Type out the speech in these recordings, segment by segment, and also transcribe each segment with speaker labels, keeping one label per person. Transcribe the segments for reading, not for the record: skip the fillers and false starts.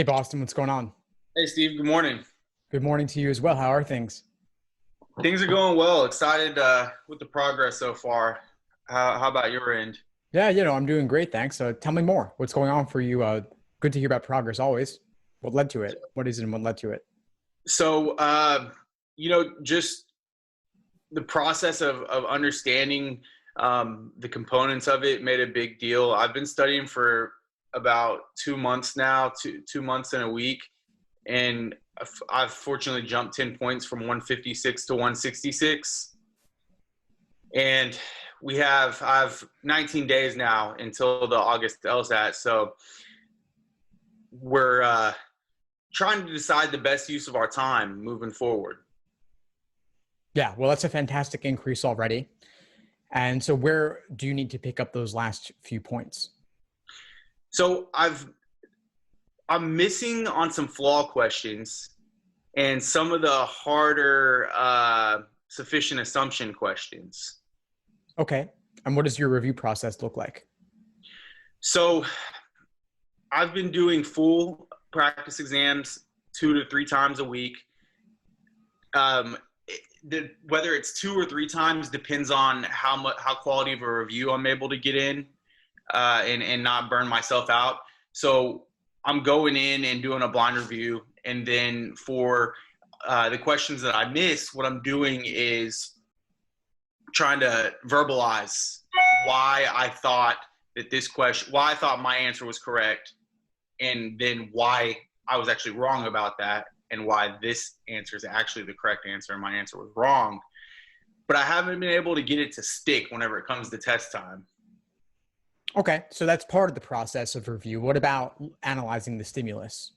Speaker 1: Hey, Boston, what's going on?
Speaker 2: Hey Steve, good morning.
Speaker 1: Good morning to you as well. How are things?
Speaker 2: Things are going well. Excited with the progress so far. How about your end?
Speaker 1: Yeah, I'm doing great, thanks. Tell me more. What's going on for you? Good to hear about progress always. What led to it? What is it and what led to it?
Speaker 2: So, just the process of understanding the components of it made a big deal. I've been studying for about 2 months now, two months and a week, and I've fortunately jumped 10 points from 156 to 166. And I have 19 days now until the August LSAT. So we're trying to decide the best use of our time moving forward.
Speaker 1: Yeah, well, that's a fantastic increase already. And so where do you need to pick up those last few points?
Speaker 2: So I'm missing on some flaw questions and some of the harder sufficient assumption questions.
Speaker 1: Okay. And what does your review process look like?
Speaker 2: So I've been doing full practice exams 2 to 3 times a week. Whether it's 2 or 3 times depends on how quality of a review I'm able to get in and not burn myself out. So I'm going in and doing a blind review, and then for the questions that I miss, what I'm doing is trying to verbalize why I thought why I thought my answer was correct, and then why I was actually wrong about that, and why this answer is actually the correct answer and my answer was wrong. But I haven't been able to get it to stick whenever it comes to test time.
Speaker 1: Okay, so that's part of the process of review. What about analyzing the stimulus?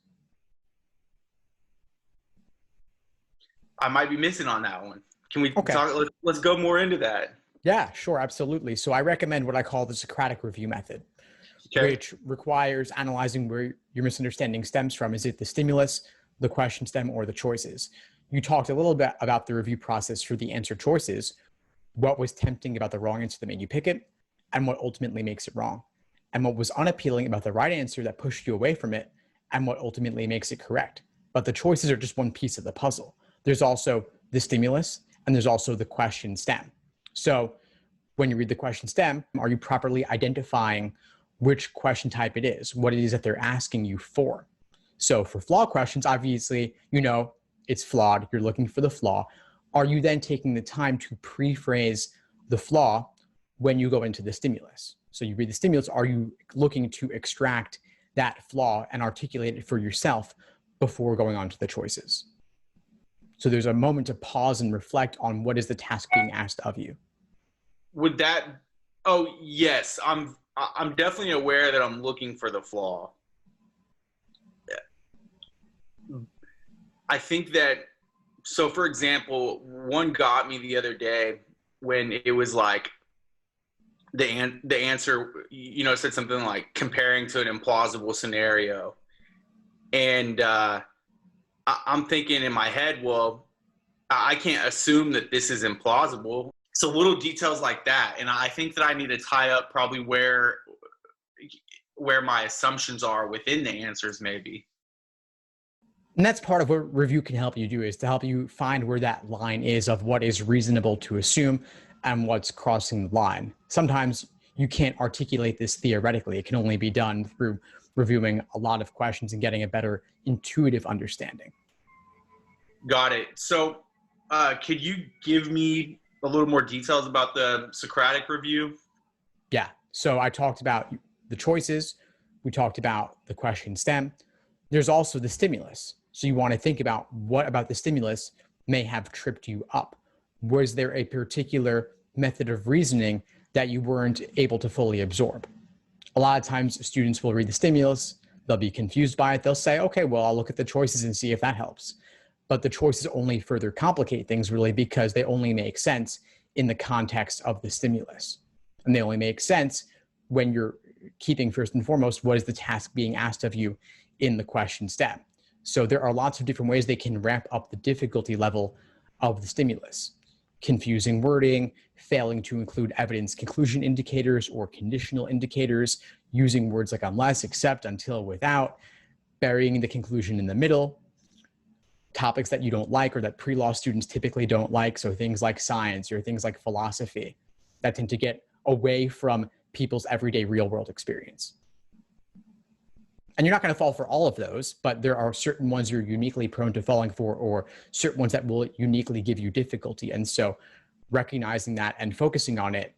Speaker 2: I might be missing on that one. Can we
Speaker 1: Okay.
Speaker 2: talk? Let's go more into that.
Speaker 1: Yeah, sure, absolutely. So I recommend what I call the Socratic review method,
Speaker 2: Okay.
Speaker 1: which requires analyzing where your misunderstanding stems from. Is it the stimulus, the question stem, or the choices? You talked a little bit about the review process for the answer choices. What was tempting about the wrong answer that made you pick it, and what ultimately makes it wrong? And what was unappealing about the right answer that pushed you away from it, and what ultimately makes it correct? But the choices are just one piece of the puzzle. There's also the stimulus, and there's also the question stem. So when you read the question stem, are you properly identifying which question type it is, what it is that they're asking you for? So for flaw questions, obviously, it's flawed. You're looking for the flaw. Are you then taking the time to pre-phrase the flaw when you go into the stimulus? So you read the stimulus. Are you looking to extract that flaw and articulate it for yourself before going on to the choices? So there's a moment to pause and reflect on what is the task being asked of you.
Speaker 2: Would that? Oh yes, I'm definitely aware that I'm looking for the flaw. I think that, so for example, one got me the other day when it was like the answer, said something like comparing to an implausible scenario. And I'm thinking in my head, well, I can't assume that this is implausible. So little details like that. And I think that I need to tie up probably where my assumptions are within the answers maybe.
Speaker 1: And that's part of what review can help you do, is to help you find where that line is of what is reasonable to assume and what's crossing the line. Sometimes you can't articulate this theoretically. It can only be done through reviewing a lot of questions and getting a better intuitive understanding.
Speaker 2: Got it. So could you give me a little more details about the Socratic review?
Speaker 1: Yeah. So I talked about the choices. We talked about the question stem. There's also the stimulus. So you want to think about what about the stimulus may have tripped you up. Was there a particular method of reasoning that you weren't able to fully absorb? A lot of times students will read the stimulus, they'll be confused by it. They'll say, okay, well, I'll look at the choices and see if that helps. But the choices only further complicate things really because they only make sense in the context of the stimulus. And they only make sense when you're keeping first and foremost, what is the task being asked of you in the question stem. So there are lots of different ways they can ramp up the difficulty level of the stimulus. Confusing wording, failing to include evidence conclusion indicators or conditional indicators, using words like unless, except, until, without, burying the conclusion in the middle, topics that you don't like or that pre-law students typically don't like, so things like science or things like philosophy that tend to get away from people's everyday real-world experience. And you're not going to fall for all of those, but there are certain ones you're uniquely prone to falling for, or certain ones that will uniquely give you difficulty. And so recognizing that and focusing on it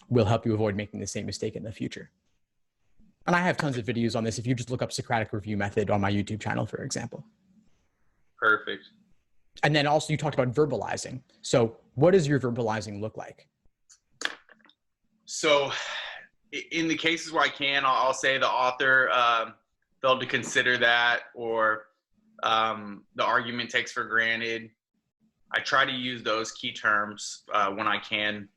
Speaker 1: will help you avoid making the same mistake in the future. And I have tons of videos on this if you just look up Socratic review method on my YouTube channel, for example.
Speaker 2: Perfect.
Speaker 1: And then also you talked about verbalizing. So what does your verbalizing look like?
Speaker 2: So in the cases where I can, I'll say the author failed to consider that, or the argument takes for granted. I try to use those key terms when I can.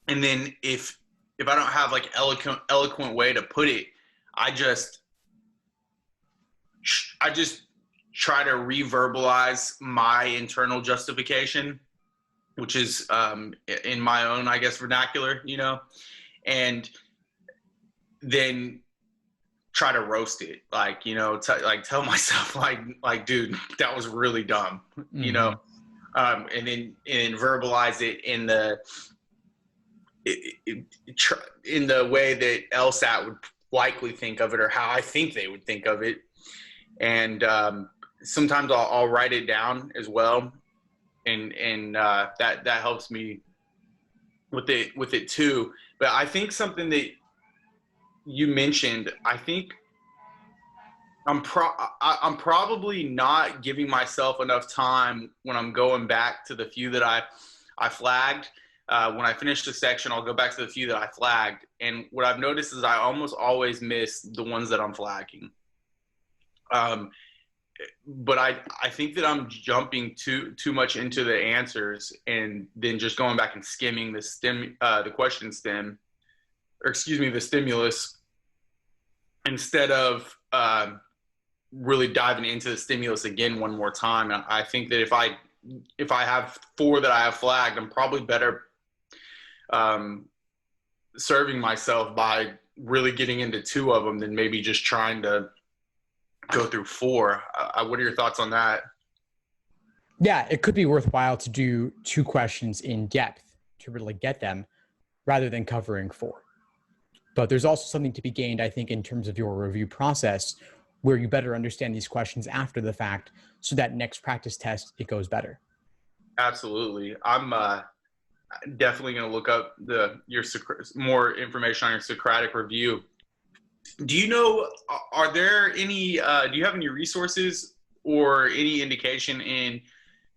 Speaker 2: And then if I don't have like eloquent way to put it, I just try to re-verbalize my internal justification, which is in my own, I guess, vernacular, you know, and then try to roast it, like, you know, like tell myself like, dude, that was really dumb, you know, and then verbalize it in the way that LSAT would likely think of it, or how I think they would think of it. And sometimes I'll write it down as well, and that helps me with it too. But I think something that you mentioned, I think I'm probably not giving myself enough time when I'm going back to the few that I flagged. When I finish the section, I'll go back to the few that I flagged. And what I've noticed is I almost always miss the ones that I'm flagging. But I think that I'm jumping too much into the answers, and then just going back and skimming the question stem, or excuse me, the stimulus, instead of really diving into the stimulus again one more time. And I think that if I have 4 that I have flagged, I'm probably better serving myself by really getting into 2 of them than maybe just trying to go through 4. What are your thoughts on that?
Speaker 1: Yeah, it could be worthwhile to do 2 questions in depth to really get them, rather than covering 4. But there's also something to be gained, I think, in terms of your review process, where you better understand these questions after the fact, so that next practice test, it goes better.
Speaker 2: Absolutely. I'm definitely going to look up your more information on your Socratic review. Do you know, are there any, do you have any resources or any indication in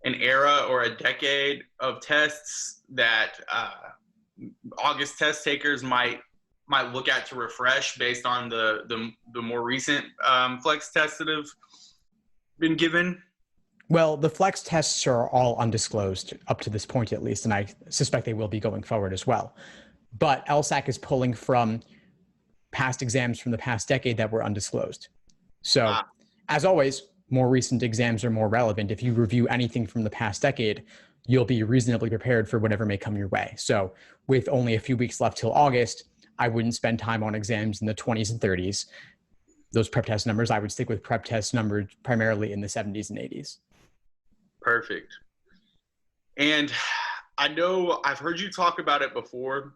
Speaker 2: an era or a decade of tests that August test takers might look at to refresh based on the more recent flex tests that have been given?
Speaker 1: Well, the flex tests are all undisclosed up to this point, at least, and I suspect they will be going forward as well. But LSAC is pulling from past exams from the past decade that were undisclosed. So, as always, more recent exams are more relevant. If you review anything from the past decade, you'll be reasonably prepared for whatever may come your way. So, with only a few weeks left till August, I wouldn't spend time on exams in the 20s and 30s. Those prep test numbers, I would stick with prep test numbers primarily in the 70s and 80s.
Speaker 2: Perfect. And I know I've heard you talk about it before,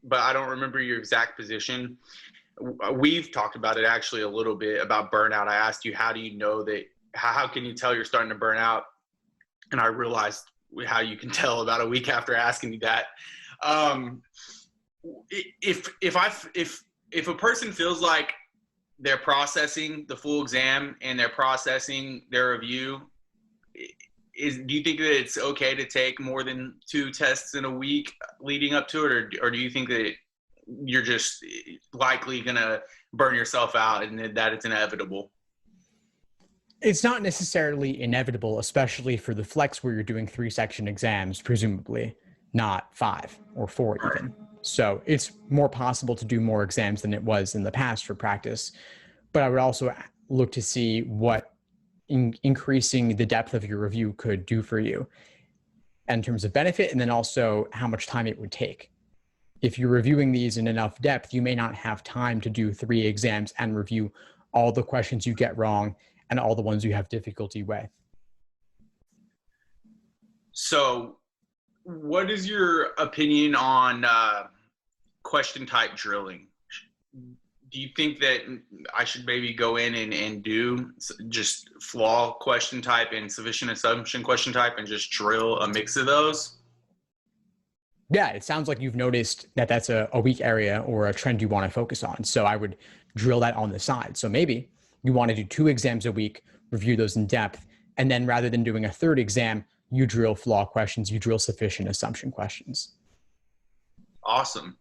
Speaker 2: but I don't remember your exact position. We've talked about it actually a little bit, about burnout. I asked you, how do you know that, how can you tell you're starting to burn out? And I realized how you can tell about a week after asking you that. If a person feels like they're processing the full exam and they're processing their review, do you think that it's okay to take more than 2 tests in a week leading up to it, or do you think that you're just likely going to burn yourself out and that it's inevitable?
Speaker 1: It's not necessarily inevitable, especially for the flex where you're doing 3-section exams, presumably, not 5 or 4 even. So it's more possible to do more exams than it was in the past for practice. But I would also look to see what increasing the depth of your review could do for you in terms of benefit, and then also how much time it would take. If you're reviewing these in enough depth, you may not have time to do 3 exams and review all the questions you get wrong and all the ones you have difficulty with.
Speaker 2: So what is your opinion on question type drilling? Do you think that I should maybe go in and do just flaw question type and sufficient assumption question type and just drill a mix of those?
Speaker 1: Yeah, it sounds like you've noticed that that's a weak area or a trend you want to focus on. So I would drill that on the side. So maybe you want to do 2 exams a week, review those in depth, and then rather than doing a 3rd exam, you drill flaw questions, you drill sufficient assumption questions.
Speaker 2: Awesome.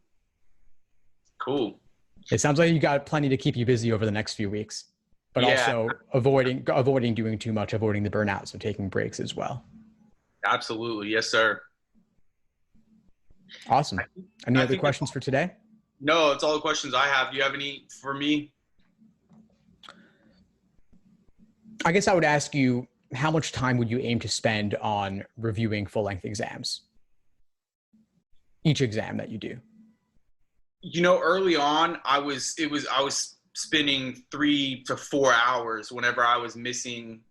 Speaker 2: Cool.
Speaker 1: It sounds like you got plenty to keep you busy over the next few weeks, but also avoiding doing too much, avoiding the burnout. So taking breaks as well.
Speaker 2: Absolutely. Yes, sir.
Speaker 1: Awesome. Any other questions for today?
Speaker 2: No, it's all the questions I have. Do you have any for me?
Speaker 1: I guess I would ask you, how much time would you aim to spend on reviewing full-length exams? Each exam that you do.
Speaker 2: Early on, I was spending 3 to 4 hours whenever I was missing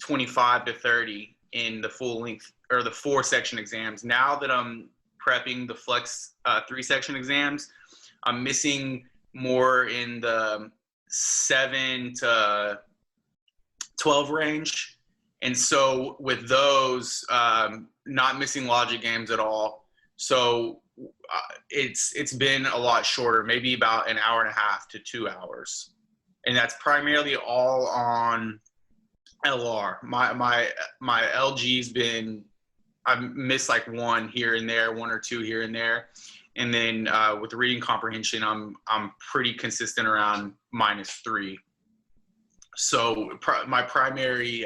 Speaker 2: 25 to 30 in the full length or the 4-section exams. Now that I'm prepping the flex 3-section exams, I'm missing more in the 7 to 12 range. And so with those, not missing logic games at all. So it's been a lot shorter, maybe about an hour and a half to 2 hours. And that's primarily all on LR. My LG's been, I've missed like 1 here and there, 1 or 2 here and there. And then with the reading comprehension, I'm pretty consistent around -3. So my primary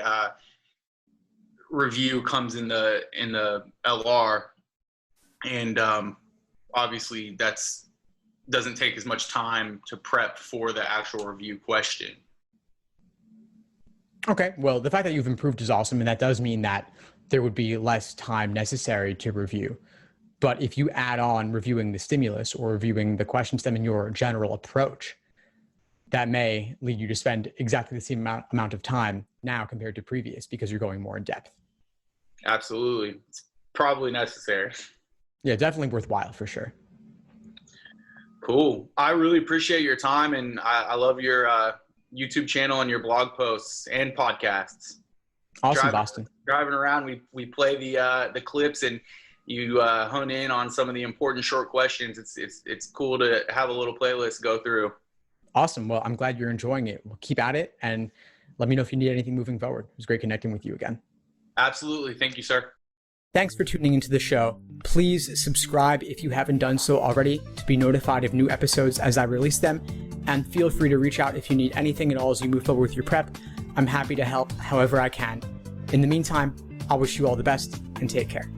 Speaker 2: review comes in the LR, and obviously doesn't take as much time to prep for the actual review question.
Speaker 1: Okay, well, the fact that you've improved is awesome, and that does mean that there would be less time necessary to review. But if you add on reviewing the stimulus or reviewing the question stem in your general approach, that may lead you to spend exactly the same amount of time now compared to previous, because you're going more in depth.
Speaker 2: Absolutely. It's probably necessary.
Speaker 1: Yeah, definitely worthwhile for sure.
Speaker 2: Cool. I really appreciate your time, and I love your YouTube channel and your blog posts and podcasts.
Speaker 1: Awesome, Boston.
Speaker 2: Driving around, we play the clips, and you hone in on some of the important short questions. It's cool to have a little playlist go through.
Speaker 1: Awesome. Well, I'm glad you're enjoying it. We'll keep at it, and let me know if you need anything moving forward. It was great connecting with you again.
Speaker 2: Absolutely. Thank you, sir.
Speaker 1: Thanks for tuning into the show. Please subscribe if you haven't done so already to be notified of new episodes as I release them. And feel free to reach out if you need anything at all as you move forward with your prep. I'm happy to help however I can. In the meantime, I'll wish you all the best and take care.